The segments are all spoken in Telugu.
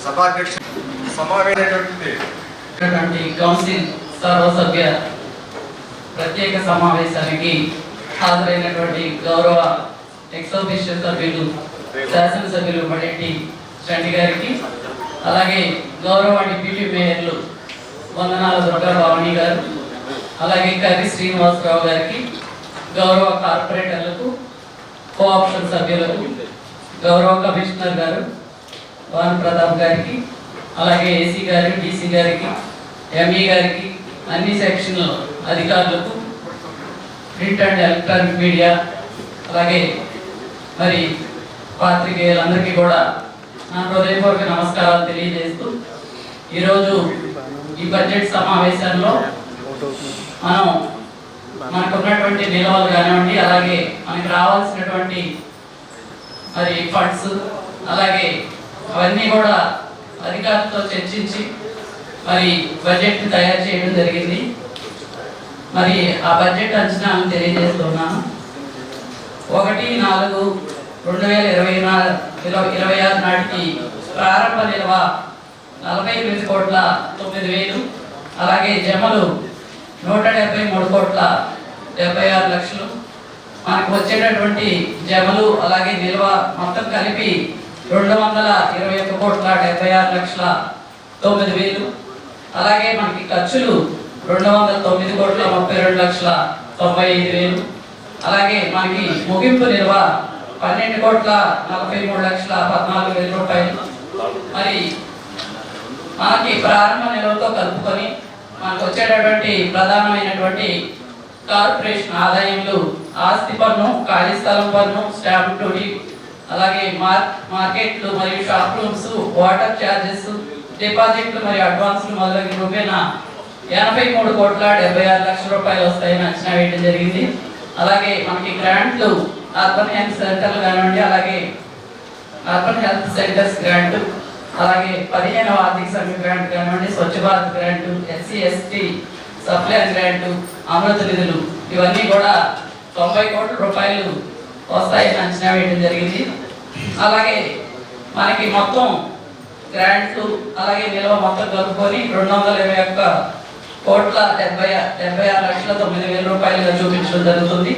సభాధ్యక్ష సమావేశమైనటువంటి కౌన్సిల్ సర్వసభ్య ప్రత్యేక సమావేశానికి హాజరైనటువంటి గౌరవ ఎక్సోఫిషియల్ సభ్యులు శాసనసభ్యులు మడెట్టి చండి గారికి, అలాగే గౌరవ డిప్యూటీ మేయర్లు వందనాల దుర్గా భవానీ గారు, అలాగే కర్రి శ్రీనివాసరావు గారికి, గౌరవ కార్పొరేటర్లకు, కోఆప్షన్ సభ్యులకు, గౌరవ కమిషనర్ గారు వాన్ ప్రతాప్ గారికి, అలాగే ఏసీ గారు, డీసీ గారికి, ఎంఈ గారికి, అన్ని సెక్షన్ల అధికారులకు, ప్రింట్ అండ్ ఎలక్ట్రానిక్ మీడియా, అలాగే మరి పాత్రికేయులందరికీ కూడా నా హృదయపూర్వక నమస్కారాలు తెలియజేస్తూ, ఈరోజు ఈ బడ్జెట్ సమావేశంలో మనకున్నటువంటి నిల్వలు కానివ్వండి, అలాగే మనకి రావాల్సినటువంటి మరి ఫండ్స్, అలాగే అవన్నీ కూడా అధికారులతో చర్చించి మరి బడ్జెట్ తయారు చేయడం జరిగింది. మరి ఆ బడ్జెట్ అంచనాలను తెలియజేస్తున్నాను. 1/4/2026 నాటికి ప్రారంభ నిల్వ 48,09,00,000, అలాగే జమలు 173,76,00,000. మనకు వచ్చేటటువంటి జమలు అలాగే నిల్వ మొత్తం కలిపి 221,76,09,00,000. అలాగే మనకి ఖర్చులు 209,32,32,95,000. అలాగే మనకి ముగింపు నిల్వ 12,43,14,000 రూపాయలు. మరి మనకి ప్రారంభ నిల్వతో కలుపుకొని మనకు వచ్చేటటువంటి ప్రధానమైనటువంటి కార్పొరేషన్ ఆదాయములు ఆస్తి పన్ను, ఖాళీ స్థలం పన్ను, స్టాంప్ డ్యూటీ, అలాగే మార్కెట్లు మరియు షాప్ రూమ్స్, వాటర్ ఛార్జెస్, డిపాజిట్లు మరియు అడ్వాన్స్లు మొదలగు రూపేణ 83,76,00,000 రూపాయలు వస్తాయని అంచనా వేయడం జరిగింది. అలాగే మనకి గ్రాంట్లు అర్బన్ హెల్త్ సెంటర్లు కానివ్వండి, అలాగే అర్బన్ హెల్త్ సెంటర్స్ గ్రాంట్, అలాగే 15వ ఆర్థిక సంఘ గ్రాంట్ కానివ్వండి, Swachh Bharat grant, SC ST సప్లైర్ గ్రాంటు, అమృత నిధులు, ఇవన్నీ కూడా 90 కోట్ల రూపాయలు వస్తాయని అంచనా వేయడం జరిగింది. అలాగే మనకి మొత్తం గ్రాంట్లు అలాగే నిల్వ మొత్తం కలుపుకొని 221,76,09,00,000 రూపాయలుగా చూపించడం జరుగుతుంది.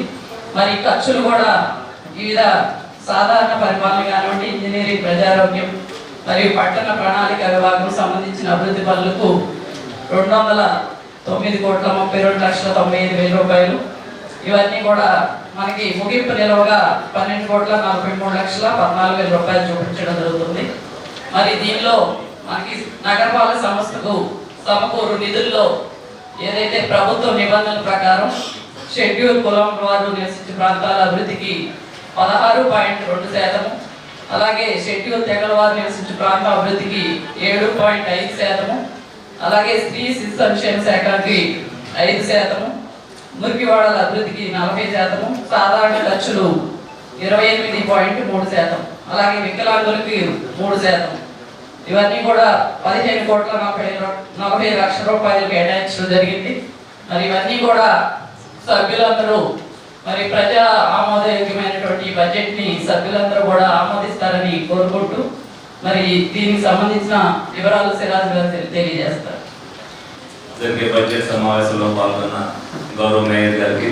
మరి ఖర్చులు కూడా వివిధ సాధారణ పరిపాలన కానివ్వండి, ఇంజనీరింగ్, ప్రజారోగ్యం మరియు పట్టణ ప్రణాళిక విభాగం సంబంధించిన అభివృద్ధి పనులకు 209,32,95,000 రూపాయలు. ఇవన్నీ కూడా మనకి ముగింపు నిల్వగా 12,43,14,000 రూపాయలు చూపించడం జరుగుతుంది. మరి దీనిలో మనకి నగరపాలక సంస్థకు సమకూరు నిధుల్లో ఏదైతే ప్రభుత్వ నిబంధనల ప్రకారం షెడ్యూల్ కులం వారు నివసించే ప్రాంతాల అభివృద్ధికి 16.2%, అలాగే షెడ్యూల్ తెగల వారు నివసించే ప్రాంత అభివృద్ధికి 7.5%, అలాగే స్త్రీ శిశు సంక్షేమ శాఖకి 5%, మురికివాడల అభివృద్ధికి 40%, సాధారణ ఖర్చులు 28.3%, అలాగే వికలాంగులకి 3%. ఇవన్నీ కూడా 15,40,00,000 రూపాయలు కేటాయించడం జరిగింది. మరి ఇవన్నీ కూడా సభ్యులందరూ మరి ప్రజా ఆమోదయోగ్యమైనటువంటి బడ్జెట్ని సభ్యులందరూ కూడా ఆమోదిస్తారని కోరుకుంటూ మరి దీనికి సంబంధించిన వివరాలు సిరాజ్ గారు తెలియజేస్తారు. జరిగే బడ్జెట్ సమావేశంలో పాల్గొన్న గౌరవ మేయర్ గారికి,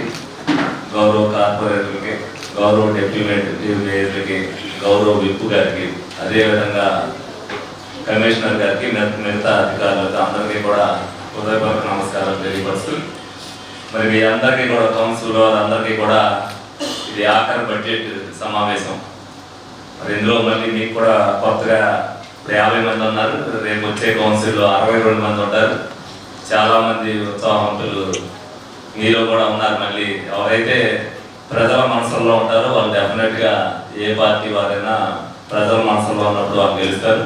గౌరవ కార్పొరేటర్లకి, గౌరవ డిప్యూటీ మేయర్లకి, గౌరవ విప్ గారికి, అదేవిధంగా కమిషనర్ గారికి, మిగతా అధికారులకు అందరికీ కూడా హృదయపూర్వక నమస్కారాలు తెలియపరుస్తూ, మరి మీ అందరికీ కూడా కౌన్సిల్ వారందరికీ కూడా ఇది ఆఖరి బడ్జెట్ సమావేశం. మరి ఇందులో మళ్ళీ మీకు కూడా కొత్తగా 50 మంది ఉన్నారు, రేపు వచ్చే కౌన్సిల్లో 62 మంది ఉంటారు. చాలామంది ఉత్సాహవంతులు మీలో కూడా ఉన్నారు. మళ్ళీ ఎవరైతే ప్రజల మనసుల్లో ఉంటారో వాళ్ళు డెఫినెట్గా ఏ పార్టీ వారైనా ప్రజల మనసులో ఉన్నప్పుడు వాళ్ళు గెలుస్తారు.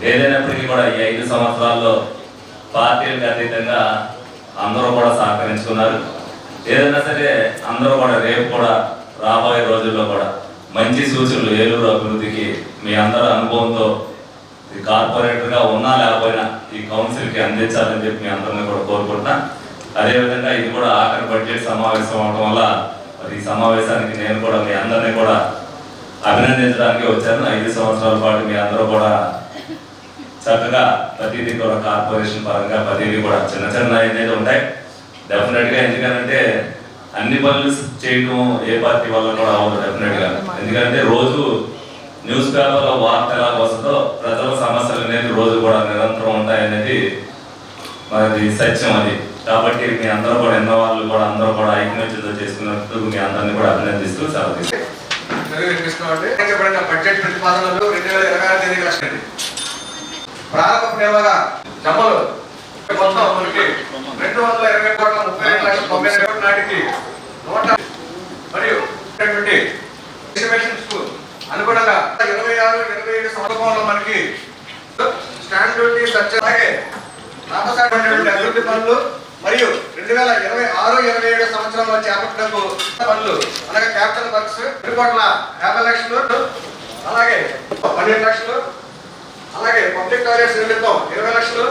ఏదైనప్పటికీ కూడా ఈ 5 సంవత్సరాల్లో పార్టీలకు అతీతంగా అందరూ కూడా సహకరించుకున్నారు. ఏదైనా సరే అందరూ కూడా రేపు కూడా రాబోయే రోజుల్లో కూడా మంచి సూచనలు ఏలూరు అభివృద్ధికి మీ అందరి అనుభవంతో కార్పొరేటర్గా ఉన్నా లేకపోయినా ఈ కౌన్సిల్కి అందించాలని చెప్పి మీ అందరినీ కూడా కోరుకుంటున్నా. అదేవిధంగా ఇది కూడా ఆఖరి బడ్జెట్ సమావేశం అవడం వల్ల మరి ఈ సమావేశానికి నేను కూడా మీ అందరినీ కూడా అభినందించడానికి వచ్చాను. 5 సంవత్సరాల పాటు మీ అందరూ కూడా చక్కగా ప్రతిదీ కూడా కార్పొరేషన్ పరంగా ప్రతిదీ కూడా చిన్న చిన్న అయితే ఉంటాయి డెఫినెట్గా. ఎందుకంటే అన్ని పనులు చేయడం ఏ పార్టీ వల్ల కూడా అవ్వదు డెఫినెట్గా. ఎందుకంటే రోజు న్యూస్ పేపర్లో వార్త ఎలా వస్తుందో ప్రజల సమస్యలు అనేది రోజు కూడా నిరంతరం ఉంటాయనేది మనది సత్యం అది. కాబట్టి మీ అందరూ కూడా ఎన్నో వాళ్ళు కూడా అందరూ కూడా ఐక్యమత్యంతో చేసుకున్నట్టు మీ అందరినీ కూడా అభినందిస్తూ సెలవు బడ్జెట్ ప్రతిపాదనలు 2026 తేదీకి వచ్చింది. ప్రారంభ నిల్వగా జమ్మలు మొత్తం మనకి 220 కోట్ల 32,90,000 కోట్ల నాటికి 100 మరియు ఎస్టిమేషన్స్ కు అనుగుణంగా 26-27 సంవత్సరంలో మనకి స్టాండ్ డ్యూటీ సర్చ్ అలాగే లాభసాటి అభివృద్ధి పనులు మరియు 2026-27 సంవత్సరంలో చేపట్టకు పనులు అలాగే క్యాపిటల్ వర్క్స్ 2,50,00,000 అలాగే 12 లక్షలు అలాగే పబ్లిక్ టాయిలెట్స్ నిమిత్తం 20 లక్షలు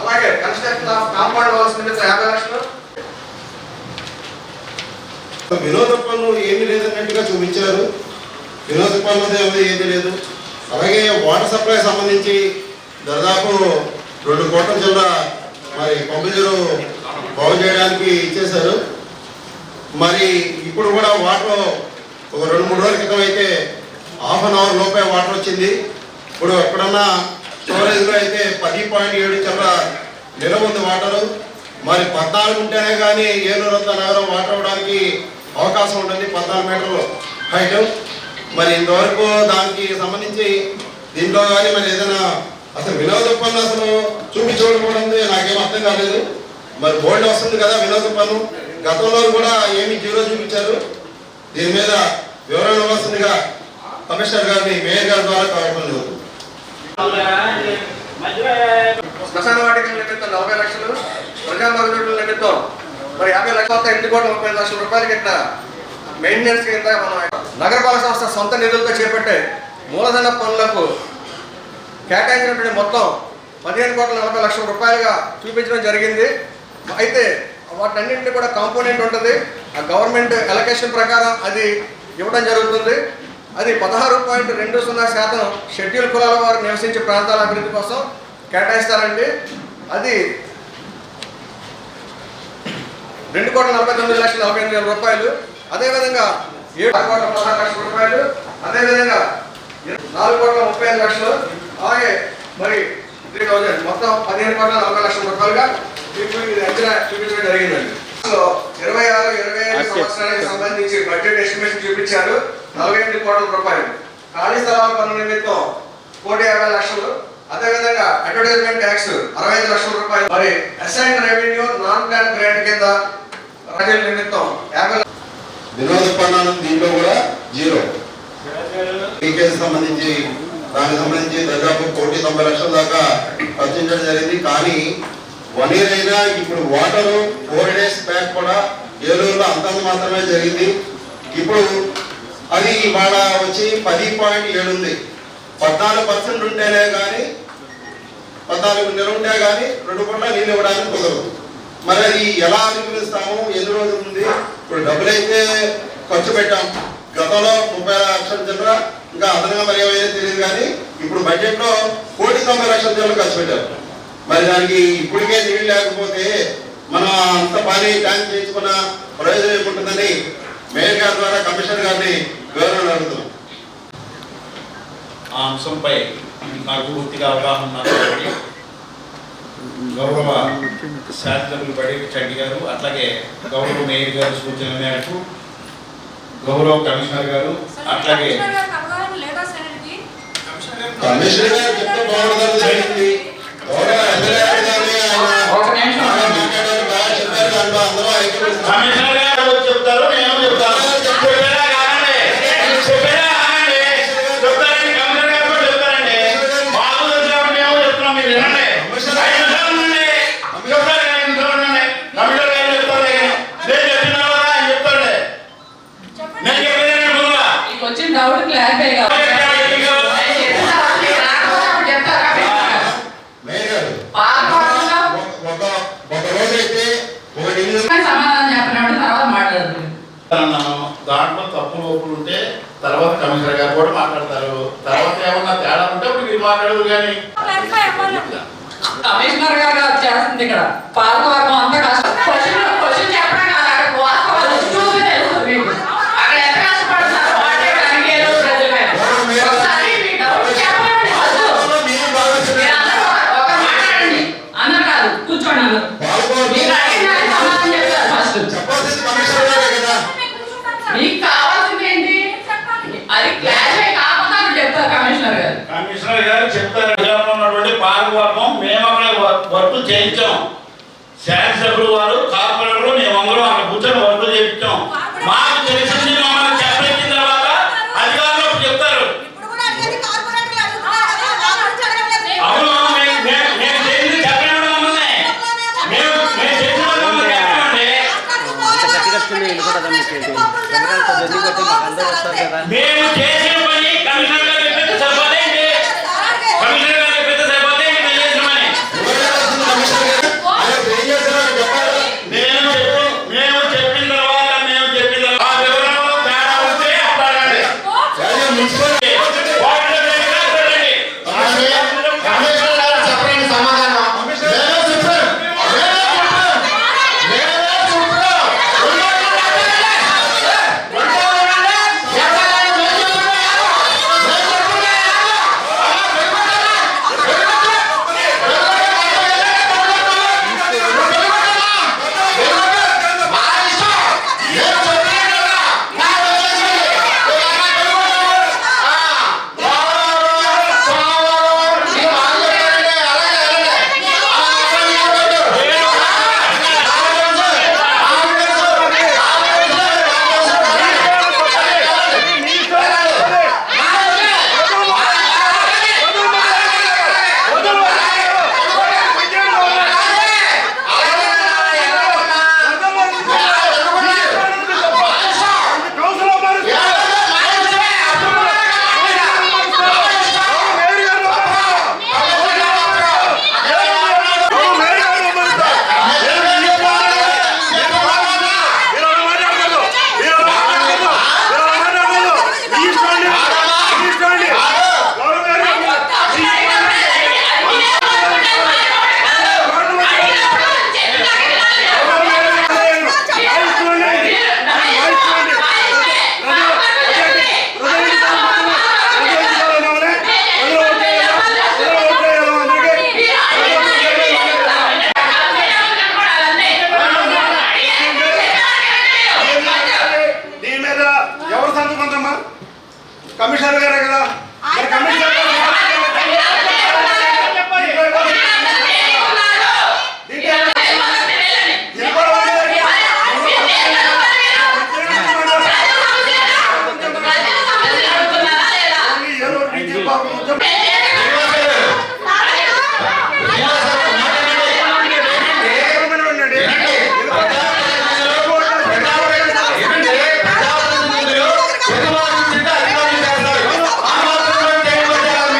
అలాగే కన్స్ట్రక్షన్ ఆఫ్ కాంపౌండ్ వాల్స్ నిమిత్తం 50 లక్షలు. వినోద పన్ను ఏమీ లేదన్నట్టుగా చూపించారు. వినోద పన్ను ఏమీ లేదు. అలాగే వాటర్ సప్లై సంబంధించి దాదాపు 2 కోట్ల జిల్లా మరి పంపిణీలు బాగు చేయడానికి ఇచ్చేశారు. మరి ఇప్పుడు కూడా వాటర్ ఒక 2-3 రోజుల క్రితం అయితే హాఫ్ అన్ అవర్ లోపే వాటర్ వచ్చింది. ఇప్పుడు ఎక్కడన్నా స్టోరేజ్లో అయితే 10.7 జిల్లా నిల్వ ఉంది వాటరు. మరి 14 ఉంటేనే కానీ ఏలూరు అంతా నగరం వాటర్ అవ్వడానికి అవకాశం ఉంటుంది, 14 మీటర్లు హైట్. మరి ఇంతవరకు దానికి సంబంధించి దీంట్లో కానీ మరి ఏదైనా అసలు వినోద పన్ను అసలు చూపించడం నాకేం అర్థం కాలేదు. మరి బోర్డు వస్తుంది కదా వినోద పన్ను, గతంలో కూడా ఏమి జీరో చూపించారు. దీని మీద వివరణ ఇవ్వాల్సిందిగా కమిషనర్ గారిని మేయర్ గారి ద్వారా కోరడం. శ్మశాన వాటికల నిమిత్తం 40 లక్షలు, ప్రజా మరుగుదొడ్ల నిమిత్తం మరి 50 లక్షల 8,35,00,000 రూపాయల కింద మెయింటెనెన్స్ కింద మనం నగరపాలక సంస్థ సొంత నిధులతో చేపట్టే మూలధన పనులకు కేటాయించినటువంటి మొత్తం 15,40,00,000 రూపాయలుగా చూపించడం జరిగింది. అయితే వాటన్నింటినీ కూడా కాంపోనెంట్ ఉంటుంది. ఆ గవర్నమెంట్ అలొకేషన్ ప్రకారం అది ఇవ్వడం జరుగుతుంది. అది 16.20% షెడ్యూల్ కులాల వారు నివసించే ప్రాంతాల అభివృద్ధి కోసం కేటాయిస్తారండి. అది 2,49,48,000 రూపాయలు. అదేవిధంగా 7,16,00,000 రూపాయలు, అదేవిధంగా 4,35,00,000, అలాగే మరి 3,000 మొత్తం 15,40,00,000 రూపాయలుగా అంచనా చూపించడం జరిగిందండి. 26-27 సంవత్సరానికి సంబంధించి బడ్జెట్ ఎస్టిమేషన్ చూపించారు 48 కోట్ల రూపాయలు. ఖాళీ స్థలాల పన్ను నిమిత్తం 1,50,00,000, అదేవిధంగా అడ్వర్టైజ్మెంట్ ట్యాక్స్ 65 లక్షల రూపాయలు, మరి assign revenue non plan grant కింద ప్రజల నిమిత్తం 50. వినోద పన్ను దీంట్లో కూడా జీరో. టీకేకి సంబంధించి దానికి సంబంధించి దాదాపు 1,90,00,000 దాకా ఖర్చించడం జరిగింది. కానీ 1 year అయినా ఇప్పుడు వాటరు 4 days బ్యాక్ కూడా ఏలూరులో అంతంత మాత్రమే జరిగింది. ఇప్పుడు అది ఇవాళ వచ్చి 10.7 ఉంది. 14% ఉంటేనే కానీ 14 నెలలు ఉంటే కానీ 2 కోట్ల నీళ్ళు ఇవ్వడానికి కుదరదు. మరి అది ఎలా అనుకూలిస్తాము? ఎన్ని రోజులు ఉంది? ఇప్పుడు డబ్బులు అయితే ఖర్చు పెట్టాం. గతంలో 30 లక్షల చిల్లర ఇంకా అదనంగా మరి ఏమైనా తెలియదు. కానీ ఇప్పుడు బడ్జెట్లో 1,90,00,000 చిల్లర ఖర్చు పెట్టారు. మరి దానికి ఇప్పటికే నీళ్ళు లేకపోతే మనం అంత పని ట్యాంక్ చేయించుకున్న ప్రయోజనం ఏముంటుందని మేయర్ గారి ద్వారా కమిషనర్ గారిని వివరణ అడుగుతున్నాం. ఆ అంశంపై నాకు పూర్తిగా అవగాహన ఉన్నారు కాబట్టి గౌరవ శాసనసభ్యులు బడి చండి గారు, అట్లాగే గౌరవ మేయర్ గారి సూచన మేరకు గౌరవ కమిషనర్ గారు, అట్లాగే కమిషనర్ గారు చెప్తే బాగుంటుందని జరిగింది. కమిషనర్ గారు చెప్తారు, నేను చెప్తాను. వచ్చిన డౌట్ క్లారిఫై సమాధానం చెప్పినప్పుడు తర్వాత మాట్లాడుతుంది. దాంట్లో తప్పు లోపులు ఉంటే తర్వాత కమిషనర్ గారు కూడా మాట్లాడతారు. తర్వాత ఏమన్నా తేడా ఉంటే అప్పుడు మీరు మాట్లాడదు. కానీ కమిషనర్ గారు చేస్తుంది ఇక్కడ పాలకవర్గం అంతా కష్టం క్వశ్చన్ చెప్పడం కాదు అక్కడ వాస్తవాలు చూసి తెలుసు మీకు అక్కడ ఎంత కష్టపడుతున్నారు మాట్లాడడానికి ఏదో ప్రజలు ఒకసారి మీ డౌట్ చెప్పండి ఫస్ట్ మీరు అందరూ ఒక మాట్లాడండి అందరు కాదు కూర్చోండి అందరు మీరు అడిగిన దానికి సమాధానం చెప్తారు ఫస్ట్ మీకు కావాల్సింది ఏంటి అది క్లాస్ కాకుండా చెప్తారు కమిషనర్ గారు. కమిషనర్ గారు చెప్తారు ఉన్నటువంటి పాలకవర్గం మేము అక్కడ వర్క్ చేయించాం, శాసనసభ్యులు వారు కార్పొరేటర్లు మేమందరం అక్కడ కూర్చొని వర్క్ చేయించాం. మాకు తెలిసింది మమ్మల్ని చెప్పిన తర్వాత అధికారులు చెప్తారు. అవును మేము చేసింది చెప్పండి మమ్మల్ని మేము చేసిన మమ్మల్ని చెప్పండి. మేము చేసిన పని కమిషనర్ గారు చెప్పేది సరిపోతే కమిషనర్ గారు చెప్పేది సరిపోతే మేము చేసినామని మేము చెప్పిన తర్వాత ఆ వివరంలో తేడా వస్తే అప్పాలండి. కమిషనర్ గారే కదా కమిషనర్ ఆ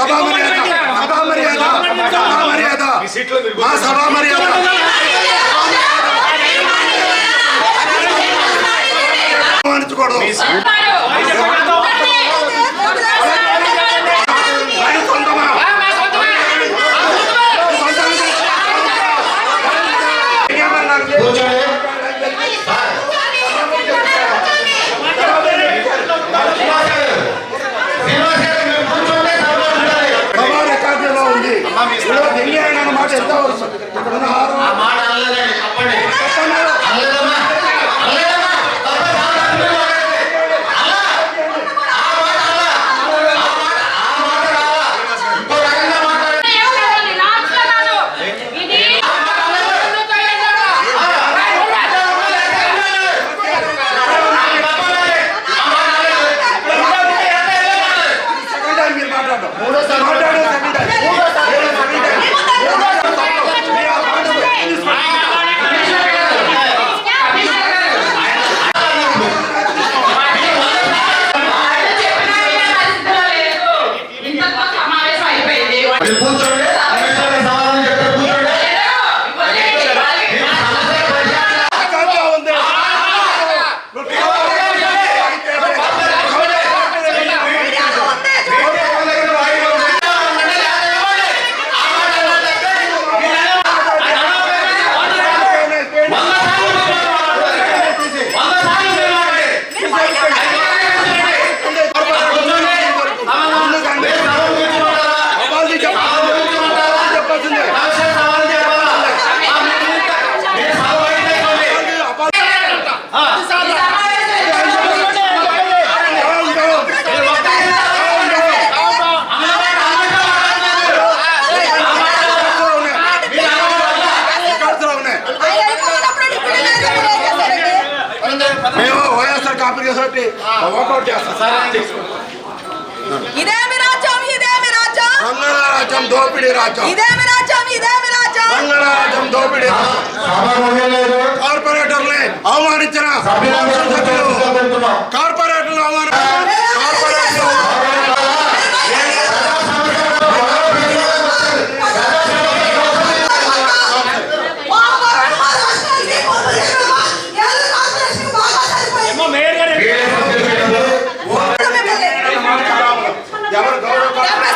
సభా మర్యాద మా సభా మర్యాద అవమానించకూడదు. సభా రికార్డులో ఉంది. మాట ఎంత వాకౌట్ చేస్తాం. ఇదేమి రాజ్యం ఇదేమి రాజ్యం బంగాళ రాజ్యం దోపిడీ రాజ్యం ఇదేమి రాజ్యం ఇదేమి రాజ్యం బంగాళ రాజ్యం దోపిడీ కార్పొరేటర్ని అవమానించిన కార్పొరేటర్లు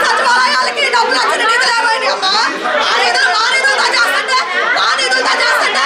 సచివాలయాలకి డబ్బులు వచ్చిన నిధులు ఏమైనా అమ్మా ఆ నిధులు మా నిధులు దజేస్తుంటే మా నిధులు దజేస్తుంటే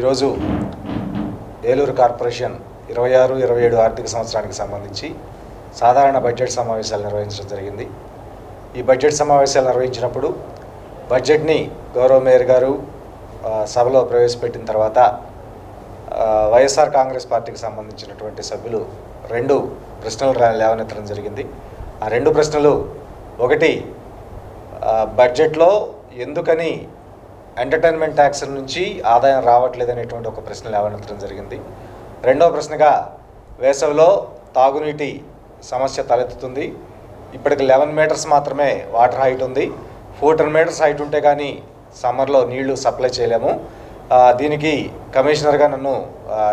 ఈరోజు ఏలూరు కార్పొరేషన్ 26-27 ఆర్థిక సంవత్సరానికి సంబంధించి సాధారణ బడ్జెట్ సమావేశాలు నిర్వహించడం జరిగింది. ఈ బడ్జెట్ సమావేశాలు నిర్వహించినప్పుడు బడ్జెట్ని గౌరవ మేయర్ గారు సభలో ప్రవేశపెట్టిన తర్వాత వైఎస్ఆర్ కాంగ్రెస్ పార్టీకి సంబంధించినటువంటి సభ్యులు 2 ప్రశ్నలు లేవనెత్తడం జరిగింది. ఆ 2 ప్రశ్నలు, ఒకటి బడ్జెట్లో ఎందుకని ఎంటర్టైన్మెంట్ ట్యాక్స్ నుంచి ఆదాయం రావట్లేదనేటువంటి ఒక ప్రశ్న లేవనెత్తడం జరిగింది. రెండవ ప్రశ్నగా, వేసవిలో తాగునీటి సమస్య తలెత్తుతుంది. ఇప్పటికి 11 మీటర్స్ మాత్రమే వాటర్ హైట్ ఉంది. 14 మీటర్స్ హైట్ ఉంటే కానీ సమ్మర్లో నీళ్లు సప్లై చేయలేము. దీనికి కమిషనర్గా నన్ను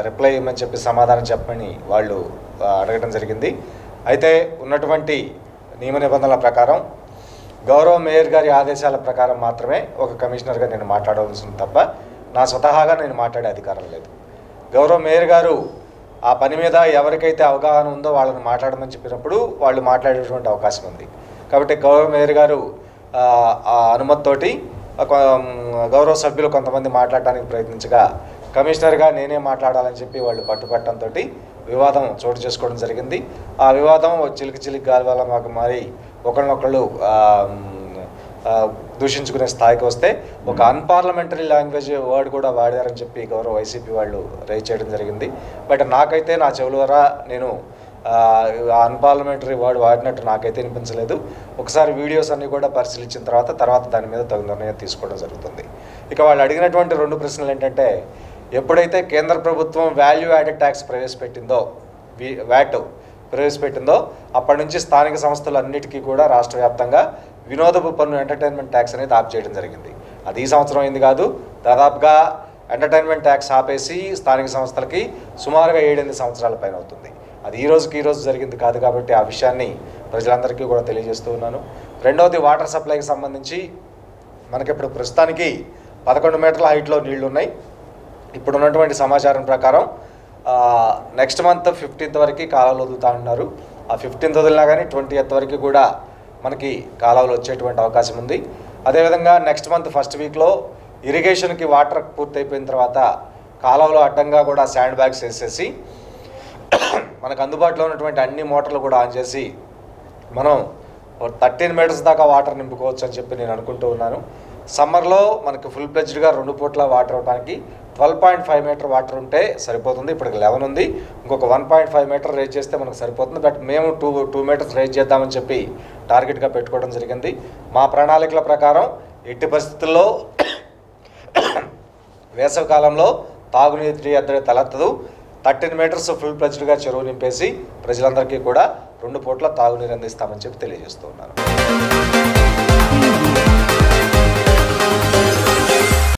రిప్లై ఇవ్వమని చెప్పి సమాధానం చెప్పమని వాళ్ళు అడగడం జరిగింది. అయితే ఉన్నటువంటి నియమ నిబంధనల ప్రకారం గౌరవ మేయర్ గారి ఆదేశాల ప్రకారం మాత్రమే ఒక కమిషనర్గా నేను మాట్లాడవలసింది తప్ప నా స్వతహాగా నేను మాట్లాడే అధికారం లేదు. గౌరవ మేయర్ గారు ఆ పని మీద ఎవరికైతే అవగాహన ఉందో వాళ్ళని మాట్లాడమని చెప్పినప్పుడు వాళ్ళు మాట్లాడేటువంటి అవకాశం ఉంది. కాబట్టి గౌరవ మేయర్ గారు ఆ అనుమతితోటి గౌరవ సభ్యులు కొంతమంది మాట్లాడడానికి ప్రయత్నించగా కమిషనర్గా నేనే మాట్లాడాలని చెప్పి వాళ్ళు పట్టుపట్టడంతో వివాదం చోటు చేసుకోవడం జరిగింది. ఆ వివాదం చిలికి గాలివాల మాకు మరి ఒకళ్ళనొకళ్ళు దూషించుకునే స్థాయికి వస్తే ఒక అన్పార్లమెంటరీ లాంగ్వేజ్ వర్డ్ కూడా వాడారని చెప్పి గౌరవ వైసీపీ వాళ్ళు రైజ్ చేయడం జరిగింది. బట్ నాకైతే నా చెవుల ద్వారా నేను అన్పార్లమెంటరీ వర్డ్ వాడినట్టు నాకైతే వినిపించలేదు. ఒకసారి వీడియోస్ అన్నీ కూడా పరిశీలించిన తర్వాత దాని మీద తగు నిర్ణయం తీసుకోవడం జరుగుతుంది. ఇక వాళ్ళు అడిగినటువంటి 2 ప్రశ్నలు ఏంటంటే, ఎప్పుడైతే కేంద్ర ప్రభుత్వం వాల్యూ యాడెడ్ ట్యాక్స్ ప్రవేశపెట్టిందో, వ్యాట్ ప్రవేశపెట్టిందో, అప్పటి నుంచి స్థానిక సంస్థలు అన్నిటికీ కూడా రాష్ట్ర వ్యాప్తంగా వినోదపు పన్ను ఎంటర్టైన్మెంట్ ట్యాక్స్ అనేది ఆప్ చేయడం జరిగింది. అది ఈ సంవత్సరం అయింది కాదు, దాదాపుగా ఎంటర్టైన్మెంట్ ట్యాక్స్ ఆపేసి స్థానిక సంస్థలకి సుమారుగా 7-8 సంవత్సరాల పైన అవుతుంది. అది ఈ రోజు జరిగింది కాదు. కాబట్టి ఆ విషయాన్ని ప్రజలందరికీ కూడా తెలియజేస్తూ ఉన్నాను. రెండవది, వాటర్ సప్లైకి సంబంధించి మనకి ఇప్పుడు ప్రస్తుతానికి 11 మీటర్ల హైట్లో నీళ్లు ఉన్నాయి. ఇప్పుడు ఉన్నటువంటి సమాచారం ప్రకారం నెక్స్ట్ మంత్ 15th వరకు కాలువలు వదులుతూ ఉన్నారు. ఆ 15th వదిలినా కానీ 20th వరకు కూడా మనకి కాలువలు వచ్చేటువంటి అవకాశం ఉంది. అదేవిధంగా నెక్స్ట్ మంత్ ఫస్ట్ వీక్లో ఇరిగేషన్కి వాటర్ పూర్తయిపోయిన తర్వాత కాలువలో అడ్డంగా కూడా శాండ్ బ్యాగ్స్ వేసేసి మనకు అందుబాటులో ఉన్నటువంటి అన్ని మోటార్లు కూడా ఆన్ చేసి మనం 13 మీటర్స్ దాకా వాటర్ నింపుకోవచ్చు అని చెప్పి నేను అనుకుంటూ ఉన్నాను. సమ్మర్లో మనకి ఫుల్ ప్లెజ్డ్గా 2 పూట్ల వాటర్ అవడానికి 12.5 మీటర్ వాటర్ ఉంటే సరిపోతుంది. ఇప్పటికి 11 ఉంది. ఇంకొక 1.5 మీటర్ రేజ్ చేస్తే మనకు సరిపోతుంది. బట్ మేము 2 మీటర్స్ రేజ్ చేద్దామని చెప్పి టార్గెట్గా పెట్టుకోవడం జరిగింది. మా ప్రణాళికల ప్రకారం ఎట్టి పరిస్థితుల్లో వేసవి కాలంలో తాగునీటి ఎద్దడి తలెత్తదు. 13 మీటర్స్ ఫుల్ ప్లెజ్డ్గా చెరువు నింపేసి ప్రజలందరికీ కూడా 2 పూట్ల తాగునీరు అందిస్తామని చెప్పి తెలియజేస్తూ ఉన్నాను.